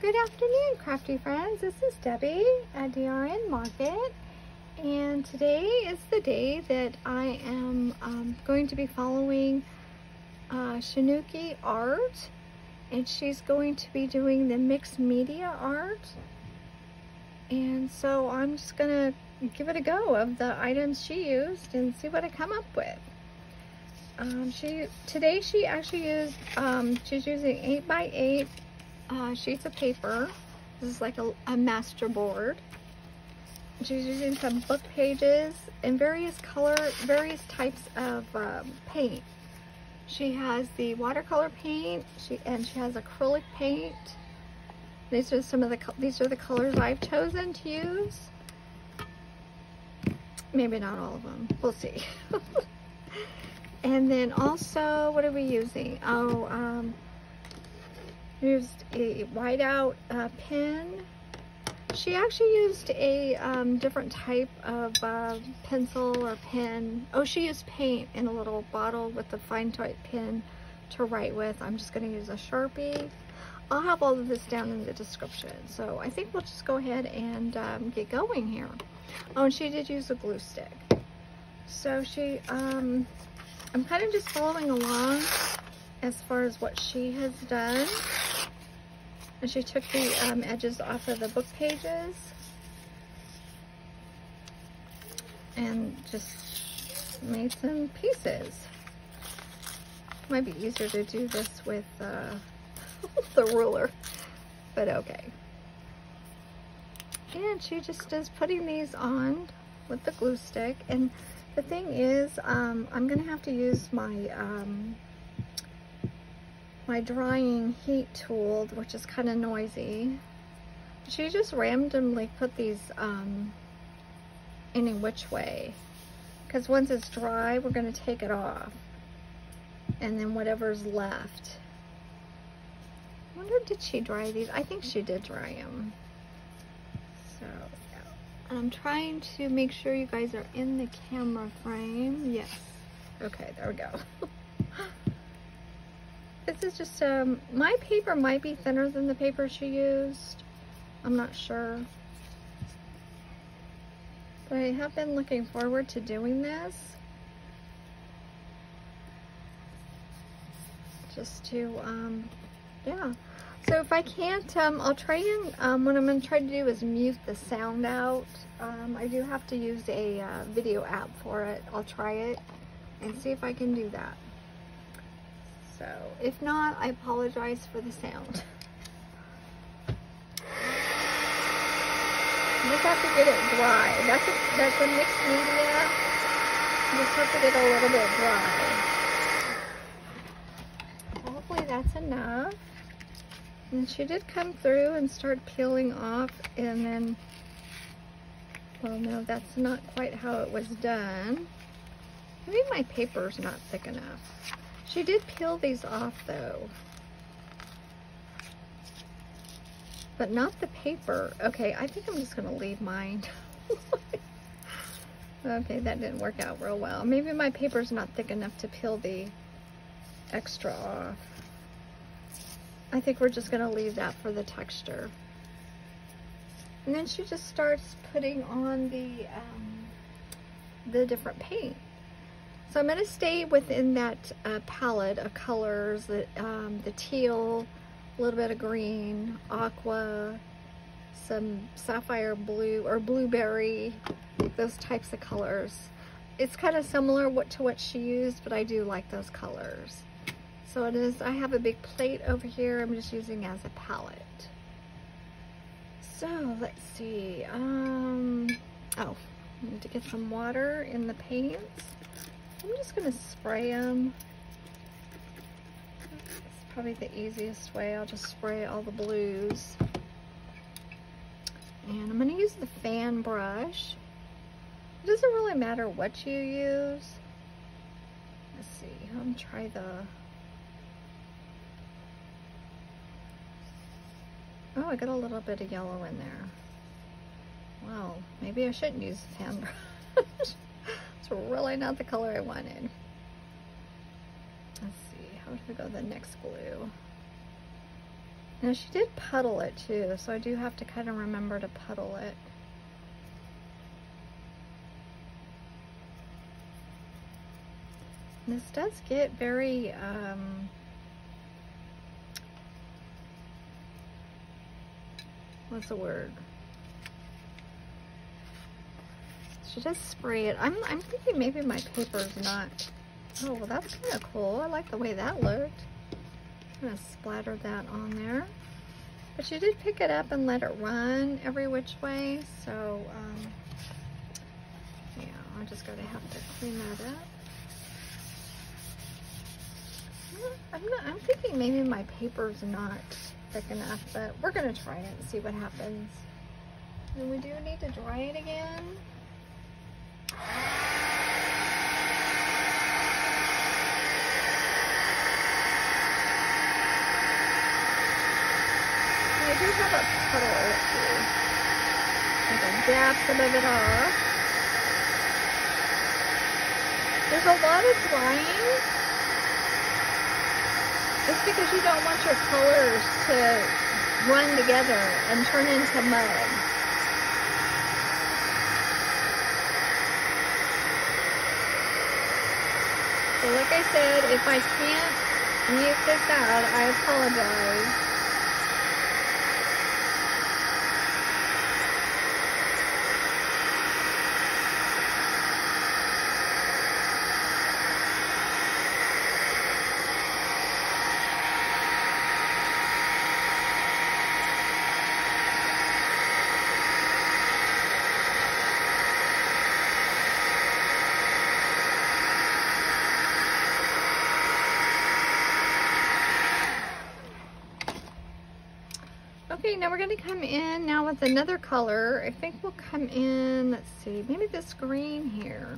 Good afternoon, crafty friends. This is Debbie at DRN Market, and today is the day that I am going to be following Shanuki art, and she's going to be doing the mixed media art. And so I'm just gonna give it a go of the items she used and see what I come up with. Today she actually used, she's using 8x8 sheets of paper. This is like a masterboard. She's using some book pages and various types of paint. She has the watercolor paint, and she has acrylic paint. These are the colors I've chosen to use. Maybe not all of them. We'll see. And then also, what are we using? Used a whiteout pen. She actually used a different type of pencil or pen. Oh, she used paint in a little bottle with a fine tip pen to write with. I'm just going to use a Sharpie. I'll have all of this down in the description. So I think we'll just go ahead and get going here. Oh, and she did use a glue stick. So I'm kind of just following along as far as what she has done. And she took the edges off of the book pages and just made some pieces. Might be easier to do this with the ruler, but okay. And she just is putting these on with the glue stick. And the thing is, I'm gonna have to use my my drying heat tool, which is kind of noisy. She just randomly put these any which way, because once it's dry, we're going to take it off, and then whatever's left. I wonder, did she dry these? I think she did dry them. So yeah. And I'm trying to make sure you guys are in the camera frame. Yes. Okay, there we go. This is just, my paper might be thinner than the paper she used. I'm not sure. But I have been looking forward to doing this. Just to, yeah. So if I can't, I'll try and, what I'm going to try to do is mute the sound out. I do have to use a video app for it. I'll try it and see if I can do that. So, if not, I apologize for the sound. You just have to get it dry. That's a mixed media. You just have to get a little bit dry. Hopefully that's enough. And she did come through and start peeling off, and then, well, no, that's not quite how it was done. Maybe my paper's not thick enough. She did peel these off though, but not the paper. Okay, I think I'm just gonna leave mine. Okay, that didn't work out real well. Maybe my paper's not thick enough to peel the extra off. I think we're just gonna leave that for the texture. And then she just starts putting on the different paint. So I'm going to stay within that palette of colors, the teal, a little bit of green, aqua, some sapphire blue or blueberry, those types of colors. It's kind of similar to what she used, but I do like those colors. So it is, I have a big plate over here I'm just using as a palette. So let's see, oh, I need to get some water in the paints. I'm just going to spray them. It's probably the easiest way. I'll just spray all the blues. And I'm going to use the fan brush. It doesn't really matter what you use. Let's see. I'm going to try the... Oh, I got a little bit of yellow in there. Wow, maybe I shouldn't use the fan brush. Really not the color I wanted. Let's see, how do we go the next glue? Now she did puddle it too, so I do have to kind of remember to puddle it. And this does get very, what's the word? She just spray it. I'm thinking maybe my paper's not. Oh, well, that's kind of cool. I like the way that looked. I'm gonna splatter that on there. But she did pick it up and let it run every which way. So, yeah, I'm just gonna have to clean that up. I'm thinking maybe my paper's not thick enough, but we're gonna try it and see what happens. And we do need to dry it again. I do have a puddle or two. I can dab some of it off. There's a lot of drying. It's because you don't want your colors to run together and turn into mud. So like I said, if I can't mute this out, I apologize. Okay, now we're going to come in now with another color. I think we'll come in, let's see, maybe this green here.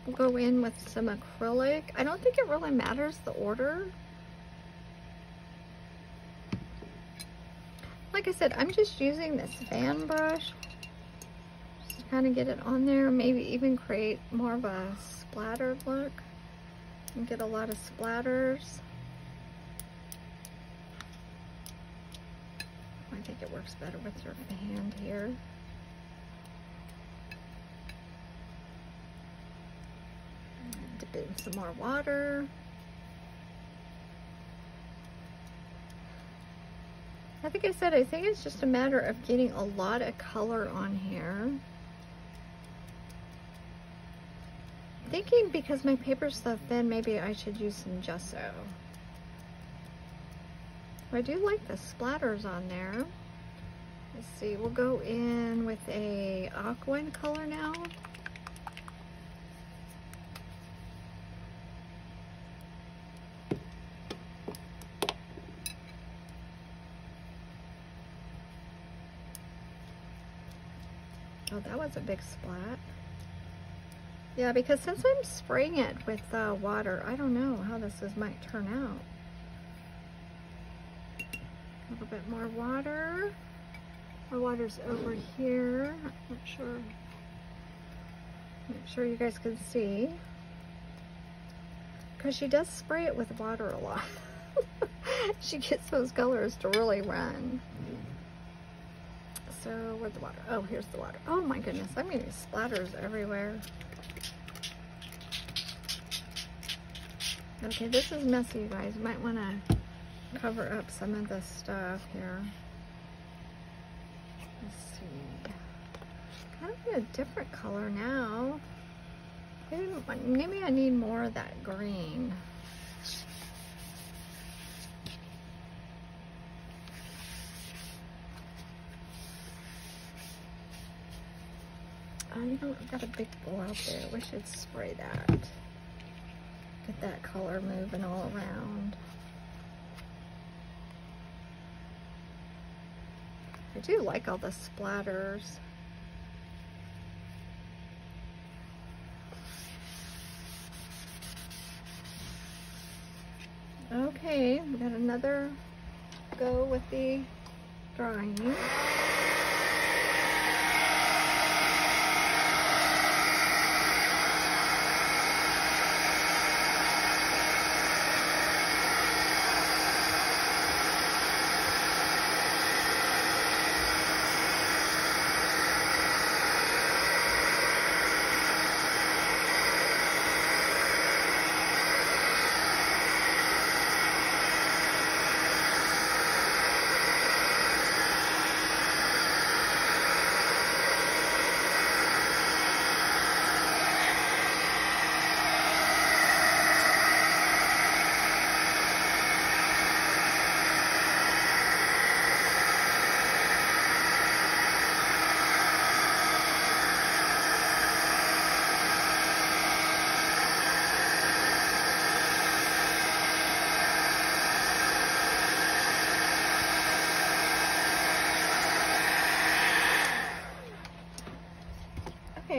We'll go in with some acrylic. I don't think it really matters the order. Like I said, I'm just using this fan brush just to kind of get it on there, maybe even create more of a splattered look and get a lot of splatters. I think it works better with your hand here. Dip it in some more water. I think I said, I think it's just a matter of getting a lot of color on here. Thinking because my paper's so thin, maybe I should use some gesso. I do like the splatters on there. Let's see, we'll go in with a aqua color now. Oh, that was a big splat. Yeah, because since I'm spraying it with water, I don't know how this might turn out. A little bit more water. My water's over here. Not sure. Make sure you guys can see. Because she does spray it with water a lot. She gets those colors to really run. So, where's the water? Oh, here's the water. Oh my goodness, I'm getting splatters everywhere. Okay, this is messy, you guys. You might want to cover up some of this stuff here. Let's see. Kind of a different color now. Maybe I need more of that green. You know, I've got a big bowl out there. We should spray that. Get that color moving all around. I do like all the splatters. Okay, we got another go with the drawing.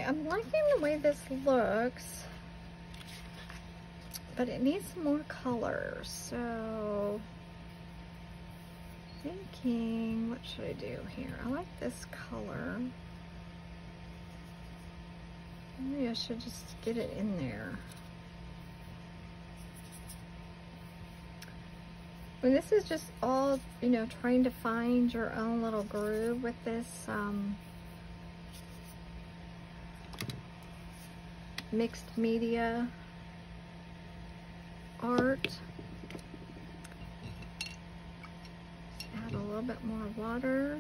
Okay, I'm liking the way this looks, but it needs some more colors. So, thinking, what should I do here? I like this color. Maybe I should just get it in there. And this is just all, you know, trying to find your own little groove with this mixed media art. Add a little bit more water.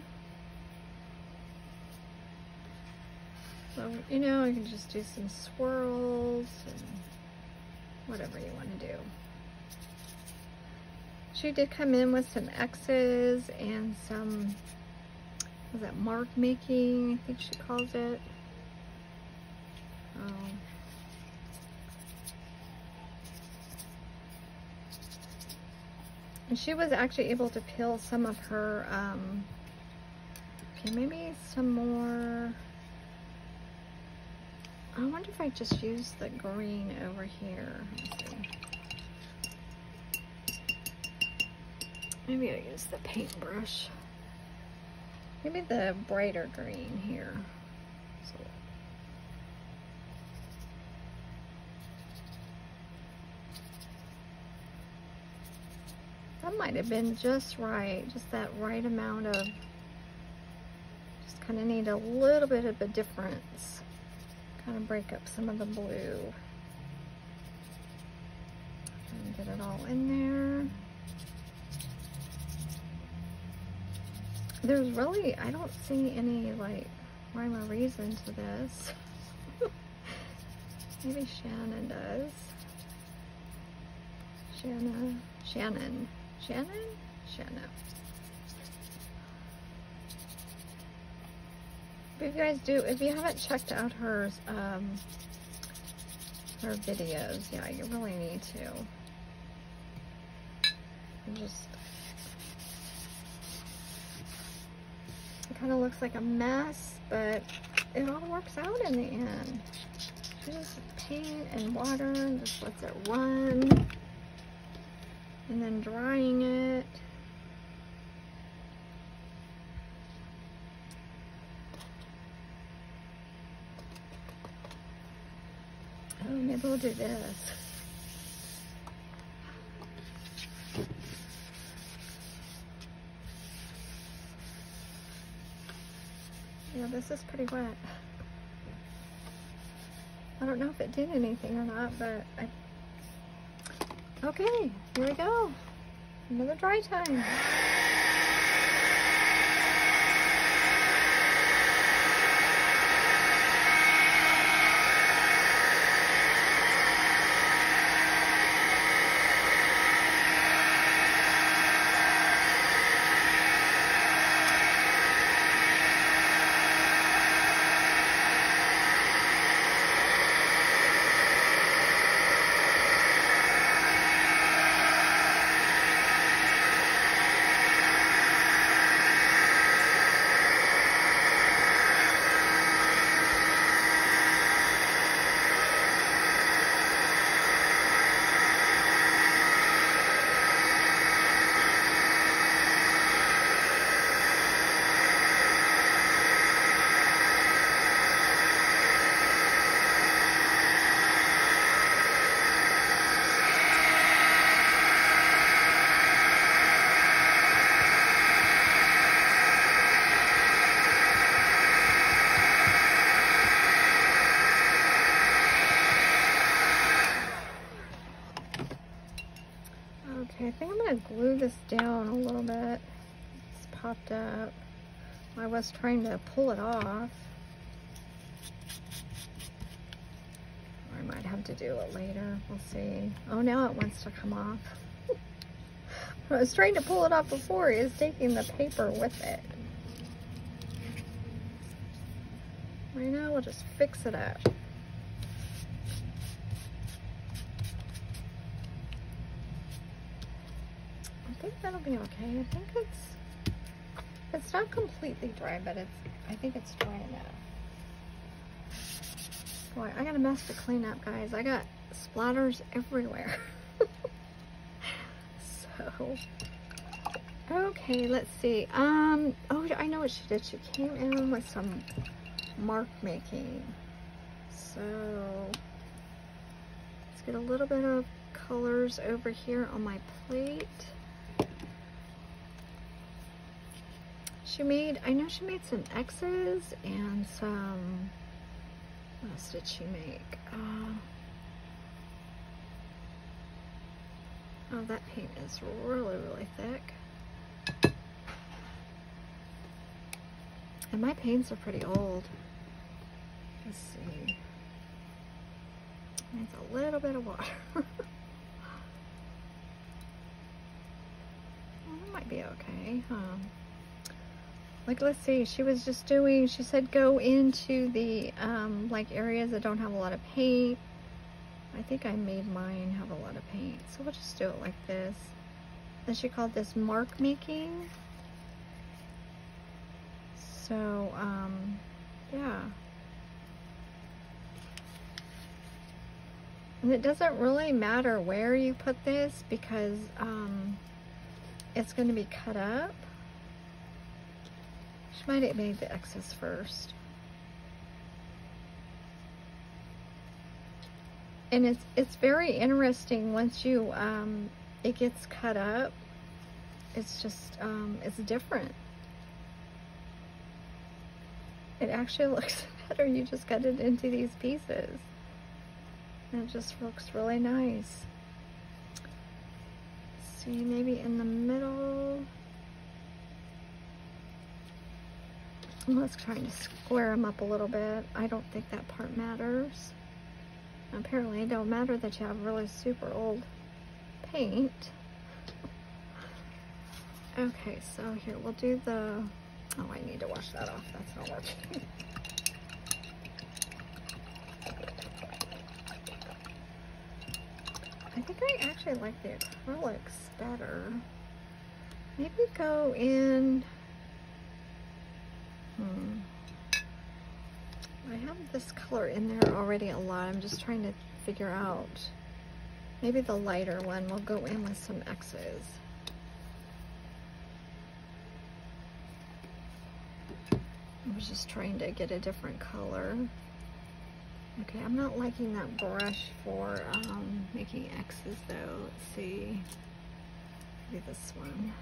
So, you know, you can just do some swirls and whatever you want to do. She did come in with some X's and some, was that mark making, I think she calls it. And she was actually able to peel some of her, okay, maybe some more. I wonder if I just use the green over here. Let's see. Maybe I'll use the paintbrush. Maybe the brighter green here. So. That might have been just right. Just that right amount of, just kind of need a little bit of a difference. Kind of break up some of the blue. And get it all in there. There's really, I don't see any like rhyme or reason to this. Maybe Shannon does. Shannon. But if you guys do, if you haven't checked out her videos, yeah, you really need to. And just, it kind of looks like a mess, but it all works out in the end. She just paint and water and just lets it run. And then drying it. Oh, maybe we'll do this. Yeah, this is pretty wet. I don't know if it did anything or not, but okay, here we go. Another dry time. Okay, I think I'm going to glue this down a little bit. It's popped up. I was trying to pull it off. Or I might have to do it later. We'll see. Oh, now it wants to come off. I was trying to pull it off before. It's taking the paper with it. Right now, we'll just fix it up. I think that'll be okay. I think it's not completely dry, but I think it's dry enough. Boy, I got a mess to clean up, guys. I got splatters everywhere. So, okay, let's see. Oh, I know what she did. She came in with some mark making. So, let's get a little bit of colors over here on my plate. I know she made some X's and some, what else did she make? Oh, that paint is really, really thick. And my paints are pretty old. Let's see. Needs a little bit of water. Well, that might be okay, huh? Like, let's see, she was just doing, she said go into the, like, areas that don't have a lot of paint. I think I made mine have a lot of paint, so we'll just do it like this. Then she called this mark making. So, yeah. And it doesn't really matter where you put this because, it's going to be cut up. She might have made the X's first. And it's very interesting once you, it gets cut up. It's just, it's different. It actually looks better. You just cut it into these pieces. And it just looks really nice. Let's see, maybe in the middle. Let's try to square them up a little bit. I don't think that part matters. Apparently it don't matter that you have really super old paint. Okay, so here we'll do the, oh, I need to wash that off. That's not working. I think I actually like the acrylics better. Maybe go in, I have this color in there already a lot. I'm just trying to figure out. Maybe the lighter one will go in with some X's. I was just trying to get a different color. Okay, I'm not liking that brush for making X's though. Let's see. Maybe this one.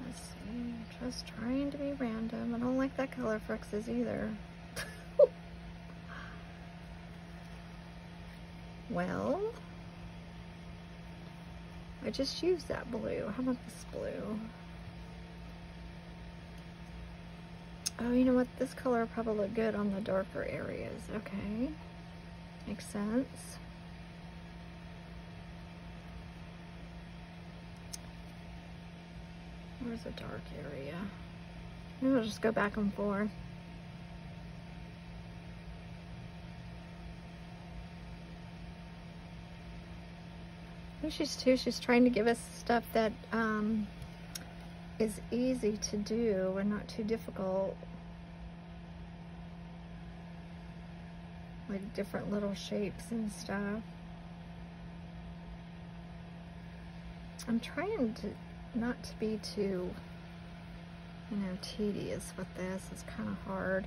Let's see. Just trying to be random. I don't like that color for X's either. Well, I just used that blue. How about this blue? Oh, you know what? This color will probably look good on the darker areas. Okay. Makes sense. Where's a dark area? Maybe we'll just go back and forth. She's trying to give us stuff that is easy to do and not too difficult. Like different little shapes and stuff. I'm trying to not to be too, tedious with this. It's kind of hard.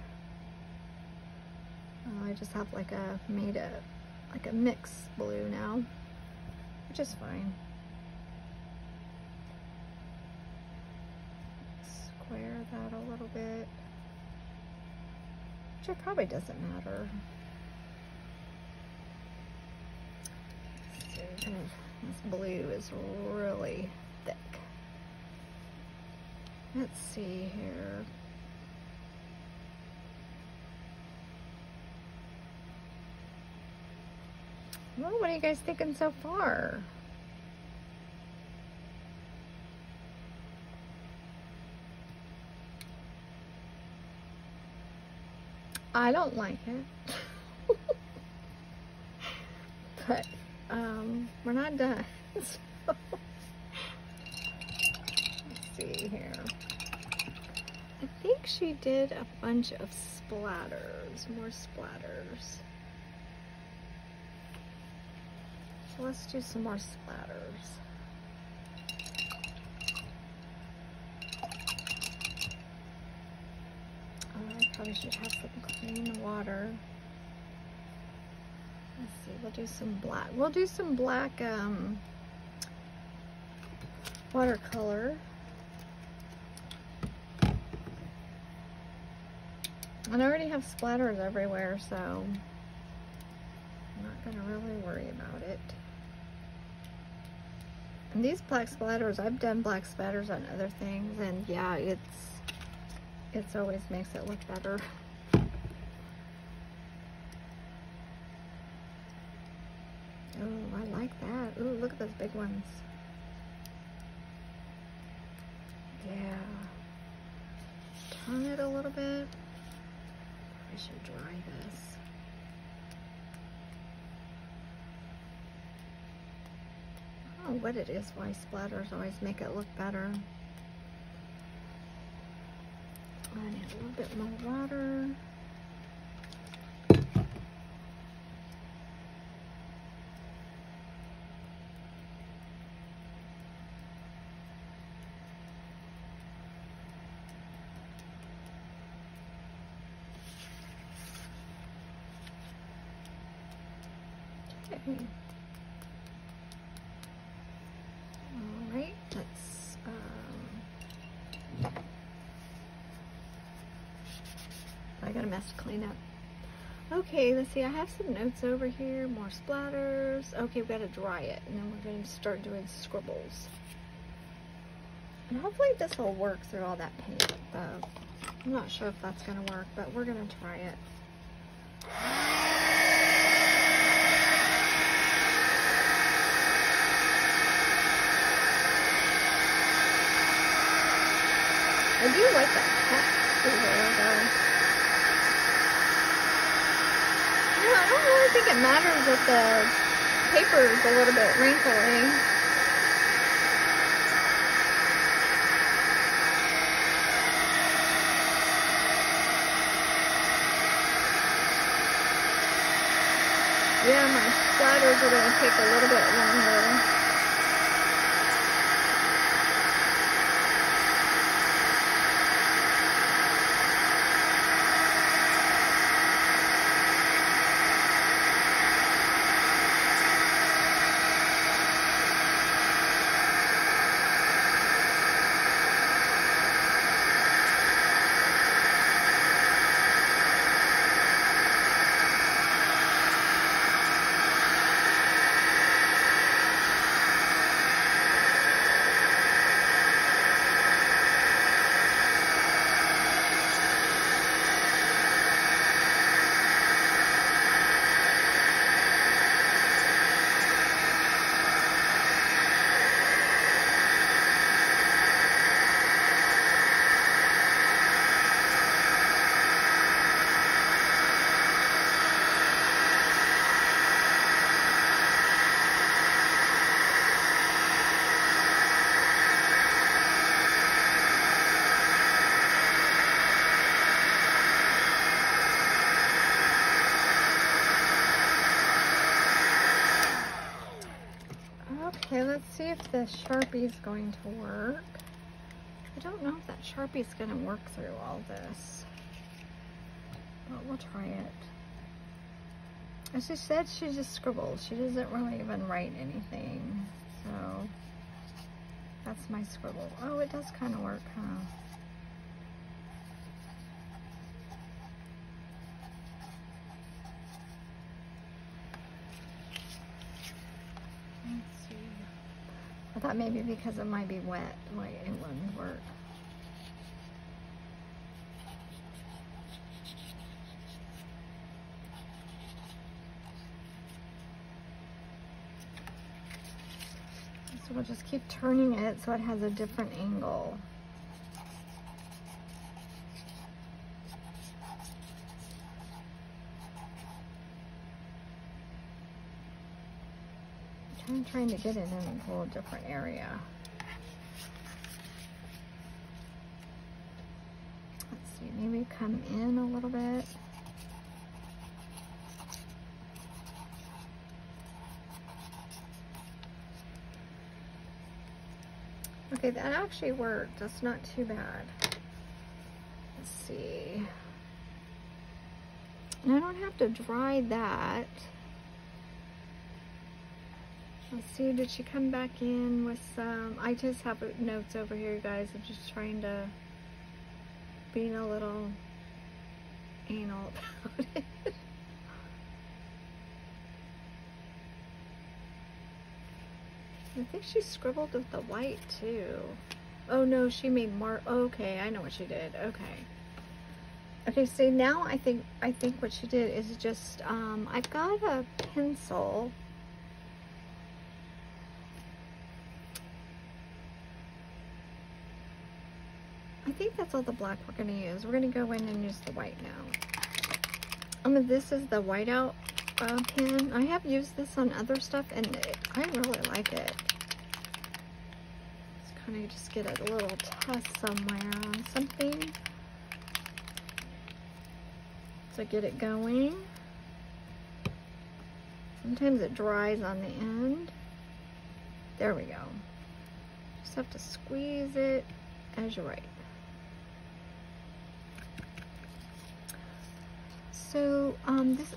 I just have like a mixed blue now, which is fine. Square that a little bit, which it probably doesn't matter. Let's see, this blue is really thick. Let's see here. Well, what are you guys thinking so far? I don't like it. But we're not done. So, let's see here. I think she did a bunch of splatters, more splatters. So let's do some more splatters. Oh, I probably should have some clean water. Let's see, we'll do some black. We'll do some black watercolor. And I already have splatters everywhere, so I'm not gonna really worry about it. And these black splatters, I've done black splatters on other things, and yeah, it's always makes it look better. Oh, I like that. Ooh, look at those big ones. Yeah. Turn it a little bit. I should dry this. I don't know what it is, why splatters always make it look better. I need a little bit more water. Okay. All right, let's I got a mess to clean up. Okay, let's see, I have some notes over here, more splatters. Okay, we've got to dry it, and then we're going to start doing scribbles. And hopefully this will work through all that paint, though. I'm not sure if that's going to work, but we're going to try it. I do like that text through there, though. Yeah, I don't really think it matters if the paper is a little bit wrinkly. Yeah, my splatters are going to take a little bit longer. Okay, let's see if the Sharpie is going to work. I don't know if that Sharpie is going to work through all this, but we'll try it. As she said, she just scribbles. She doesn't really even write anything, so that's my scribble. Oh, it does kind of work, huh? Let's see. I thought maybe because it might be wet, like it wouldn't work. So we'll just keep turning it so it has a different angle. I'm trying to get it in a whole different area. see, maybe come in a little bit. Okay, that actually worked. That's not too bad. Let's see. And I don't have to dry that. Let's see, did she come back in with some, I just have notes over here, you guys. I'm just trying to, being a little anal about it. I think she scribbled with the white too. Oh no, she made okay, I know what she did. Okay. Okay, so now I think what she did is just, I've got a pencil. I think that's all the black we're gonna use. We're gonna go in and use the white now. This is the whiteout pen. I have used this on other stuff and I really like it. Let's kind of just get a little test somewhere on something. So get it going. Sometimes it dries on the end. There we go. Just have to squeeze it as you write. So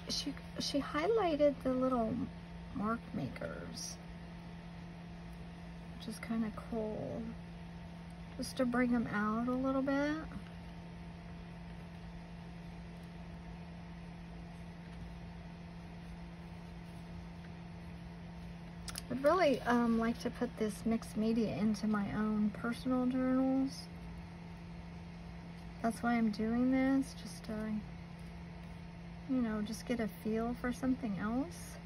she highlighted the little mark makers, which is kind of cool, just to bring them out a little bit. I'd really like to put this mixed media into my own personal journals. That's why I'm doing this, just to, you know, just get a feel for something else.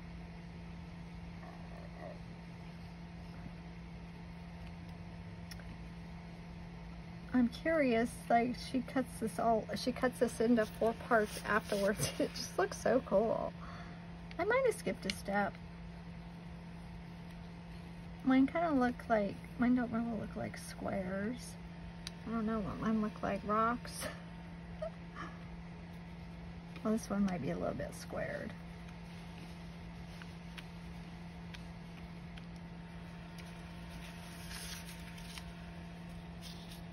I'm curious, like she cuts this into 4 parts afterwards. It just looks so cool. I might have skipped a step. Mine kind of look like, mine don't really look like squares. I don't know what mine look like, rocks. Well, this one might be a little bit squared.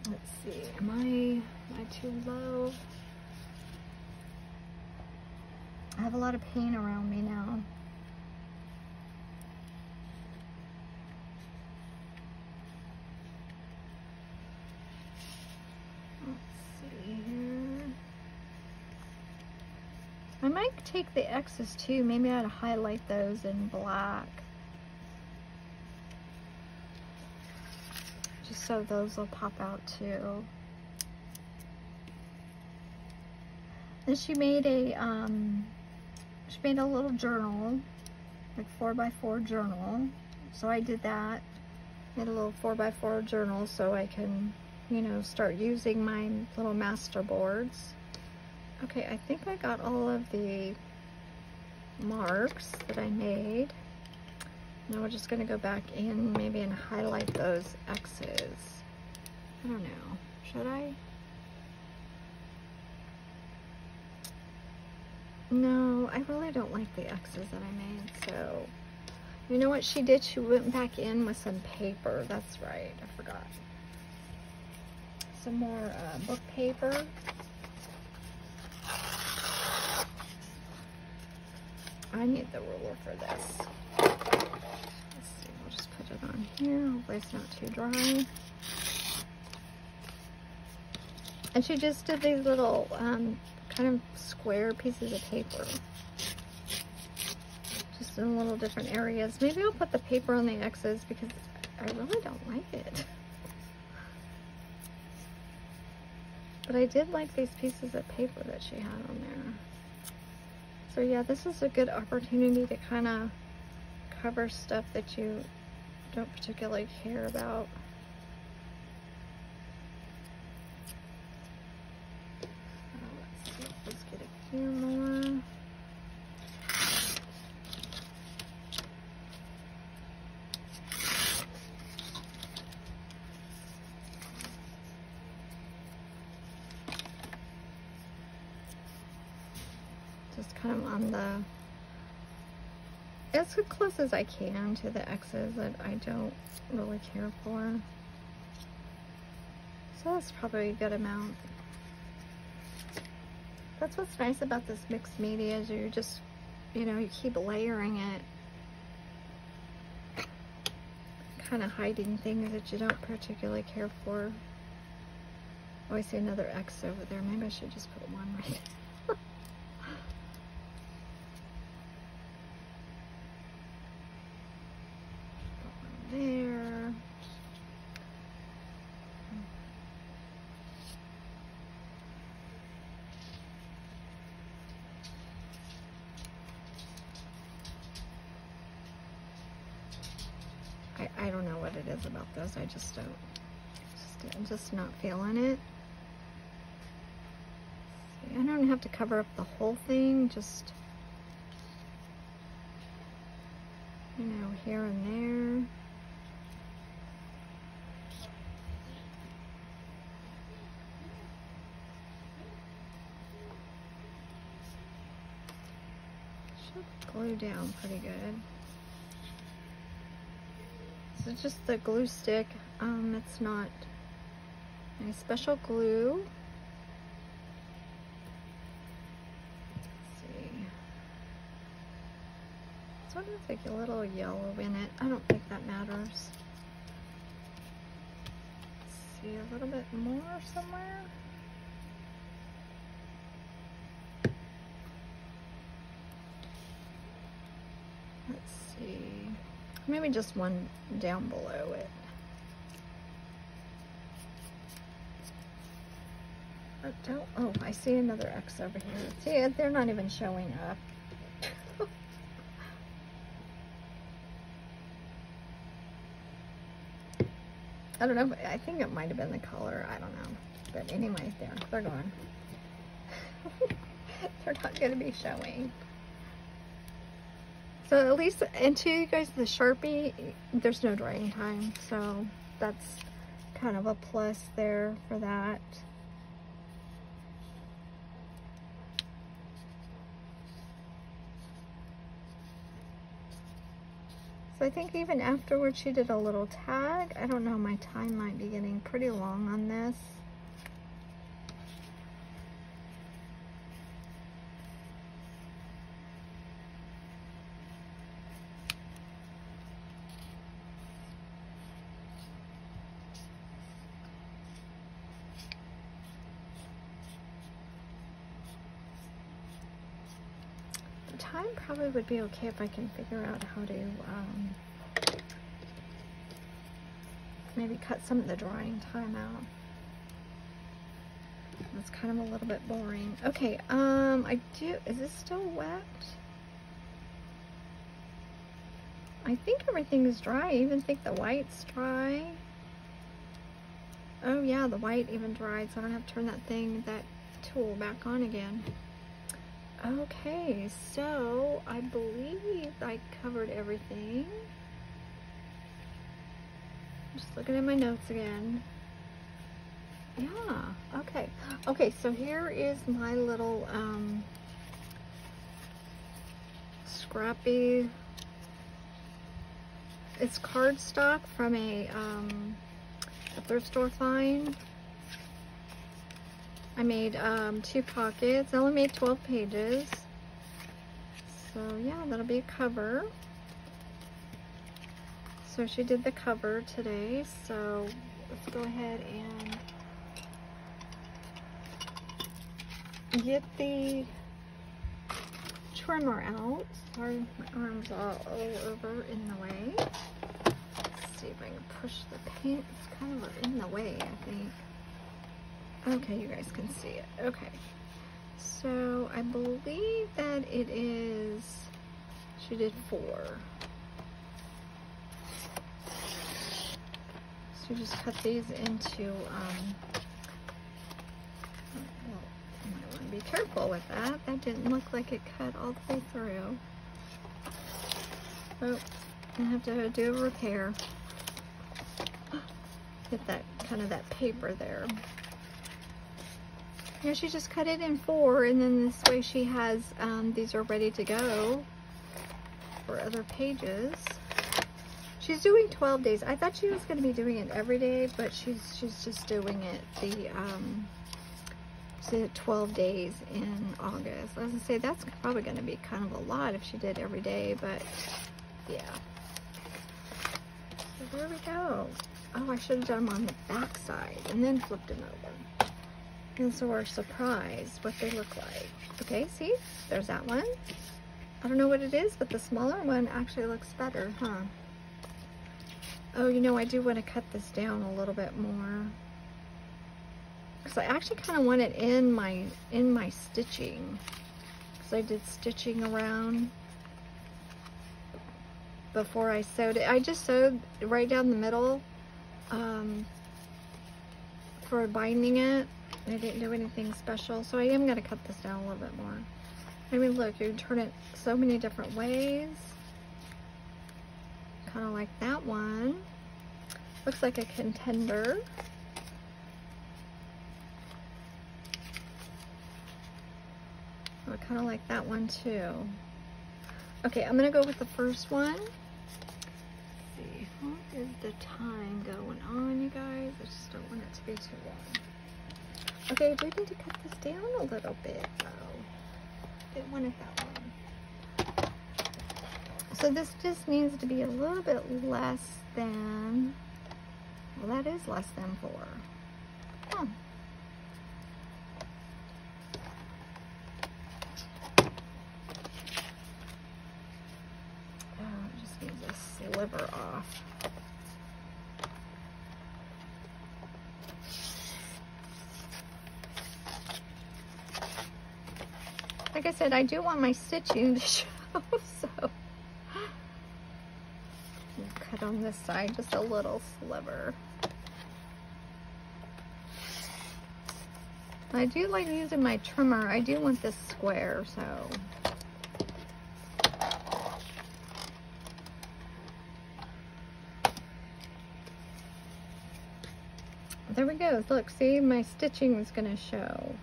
Let's see, am I too low? I have a lot of paint around me now. I might take the X's too. Maybe I ought to highlight those in black. Just so those will pop out too. Then she made a little journal, like 4x4 journal. So I did that. Made a little 4x4 journal so I can, you know, start using my little master boards. Okay, I think I got all of the marks that I made. Now we're just going to go back in maybe and highlight those X's. I don't know. Should I? No, I really don't like the X's that I made. So, you know what she did? She went back in with some paper. That's right. I forgot. Some more book paper. I need the ruler for this. Let's see, we'll just put it on here. Hopefully it's not too dry. And she just did these little kind of square pieces of paper. Just in little different areas. Maybe I'll put the paper on the X's because I really don't like it. But I did like these pieces of paper that she had on there. So yeah, this is a good opportunity to kind of cover stuff that you don't particularly care about. Let's see, let's get a few more. kind of on the, as close as I can to the X's that I don't really care for. So that's probably a good amount. That's what's nice about this mixed media is you just, you know, you keep layering it. Kind of hiding things that you don't particularly care for. Oh, I see another X over there. Maybe I should just put one right there. Put one there. I don't know what it is about this. I just don't. I'm just not feeling it. I don't have to cover up the whole thing, just, you know, here and there. Should glue down pretty good. So just the glue stick, it's not any special glue. So there's like a little yellow in it. I don't think that matters. Let's see, a little bit more somewhere. Let's see. Maybe just one down below it. Oh, I see another X over here. See, they're not even showing up. I don't know, I think it might have been the color, I don't know. But anyway, there, they're gone. They're not going to be showing. So at least, and to you guys, the Sharpie, there's no drying time. So that's kind of a plus there for that. So I think even afterwards she did a little tag. I don't know, my time might be getting pretty long on this. Time probably would be okay if I can figure out how to maybe cut some of the drying time out. That's kind of a little bit boring. Okay, is this still wet? I think everything is dry. I even think the white's dry. Oh yeah, the white even dried, so I don't have to turn that tool back on again. Okay, so I believe I covered everything. Just looking at my notes again. Yeah, okay. Okay, so here is my little scrappy, it's cardstock from a thrift store find. I made 2 pockets. I only made 12 pages. So yeah, that'll be a cover. So she did the cover today. So let's go ahead and get the trimmer out. Sorry, my arm's all over in the way. Let's see if I can push the paint. It's kind of in the way, I think. Okay, you guys can see it. Okay, so I believe that it is, she did 4. So just cut these into, well, I might want to be careful with that. That didn't look like it cut all the way through. Oh, I have to do a repair. Get that, kind of that paper there. Yeah, she just cut it in 4, and then this way she has, these are ready to go for other pages. She's doing 12 days. I thought she was going to be doing it every day, but she's just doing it the 12 days in August. I was going to say that's probably going to be kind of a lot if she did every day, but yeah. So there we go. Oh, I should have done them on the back side and then flipped them over. And so we're surprised what they look like. Okay, see? There's that one. I don't know what it is, but the smaller one actually looks better, huh? Oh, you know, I do want to cut this down a little bit more. Because I actually kind of want it in my stitching. Because I did stitching around before I sewed it. I just sewed right down the middle for binding it. I didn't do anything special, so I am going to cut this down a little bit more. I mean, look, you can turn it so many different ways. Kind of like that one. Looks like a contender. I kind of like that one too. Okay, I'm going to go with the first one. Let's see, what is the time going on, you guys? I just don't want it to be too long. Okay, I do need to cut this down a little bit, though. Didn't want it that long. So this just needs to be a little bit less than, well, that is less than 4. Huh. Oh, it just needs a sliver off. Like I said, I do want my stitching to show, so I'll cut on this side just a little sliver. I do like using my trimmer. I do want this square, so there we go. Look, see, my stitching is going to show.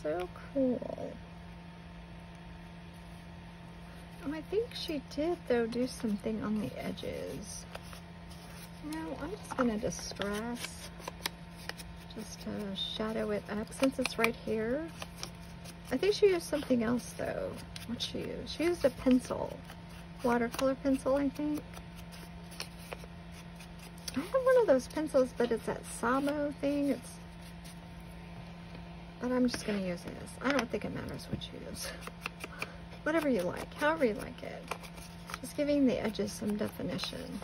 So cool. Oh, I think she did, though, do something on the edges. No, I'm just going to distress, just to shadow it up, since it's right here. I think she used something else, though. What'd she use? She used a pencil. Watercolor pencil, I think. I have one of those pencils, but it's that Sabo thing. But I'm just going to use this. I don't think it matters what you use. Whatever you like, however you like it. Just giving the edges some definition.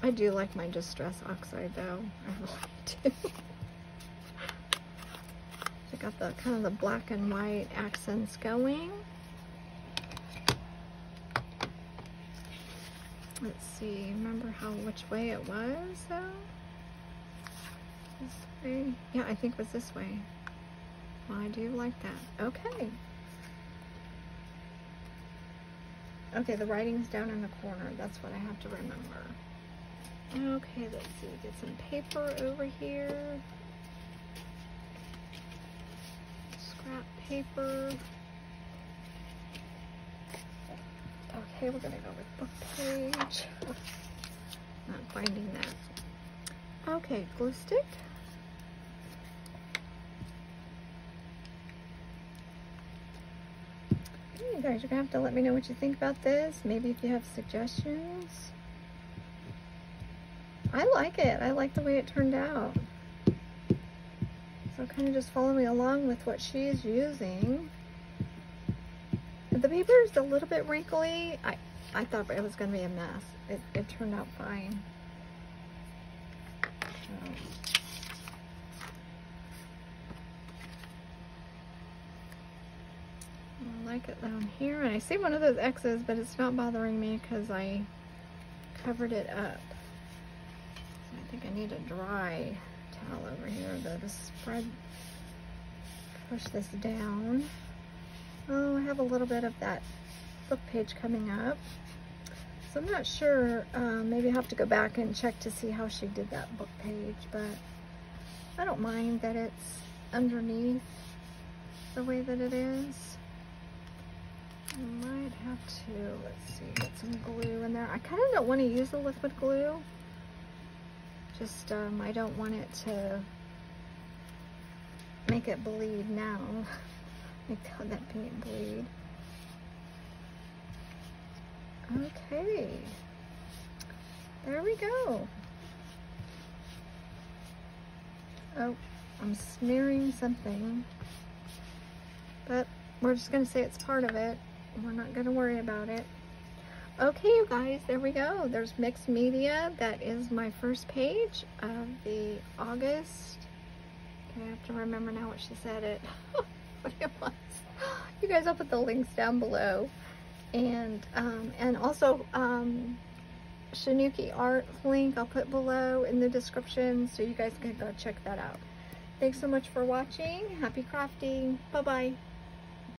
I do like my Distress Oxide, though. I really do. I got the kind of the black and white accents going. Let's see, remember which way it was, though? This way? Yeah, I think it was this way. Well, I do like that. Okay. Okay, the writing's down in the corner. That's what I have to remember. Okay, let's see. Get some paper over here. Scrap paper. Okay, we're gonna go with book page. Not finding that. Okay, glue stick. You guys, you're gonna have to let me know what you think about this. Maybe if you have suggestions. I like it. I like the way it turned out. So kind of just follow me along with what she's using. The paper is a little bit wrinkly. I thought it was going to be a mess. It turned out fine. So. I like it down here. And I see one of those X's, but it's not bothering me because I covered it up. So I think I need a dry towel over here though to spread, push this down. Oh, I have a little bit of that book page coming up. So I'm not sure, maybe I have to go back and check to see how she did that book page, but I don't mind that it's underneath the way that it is. I might have to, let's see, get some glue in there. I kind of don't want to use the liquid glue. Just, I don't want it to make it bleed now. Make that paint bleed. Okay, there we go. Oh, I'm smearing something, but we're just going to say it's part of it. We're not going to worry about it. Okay, you guys, there we go. There's Mixed Media. That is my first page of the August. Okay, I have to remember now what she said it. What it was. You guys, I'll put the links down below. And also Shanuki art link I'll put below in the description, so you guys can go check that out. Thanks so much for watching. Happy crafting. Bye bye.